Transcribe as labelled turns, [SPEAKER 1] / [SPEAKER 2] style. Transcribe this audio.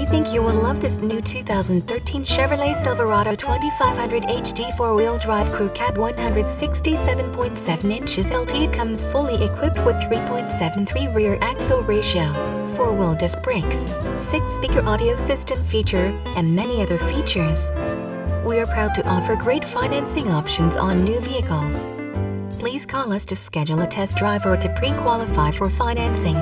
[SPEAKER 1] We think you will love this new 2013 Chevrolet Silverado 2500HD 4-wheel drive crew cab. 167.7 inches LT. It comes fully equipped with 3.73 rear axle ratio, 4-wheel disc brakes, 6-speaker audio system feature, and many other features. We are proud to offer great financing options on new vehicles. Please call us to schedule a test drive or to pre-qualify for financing.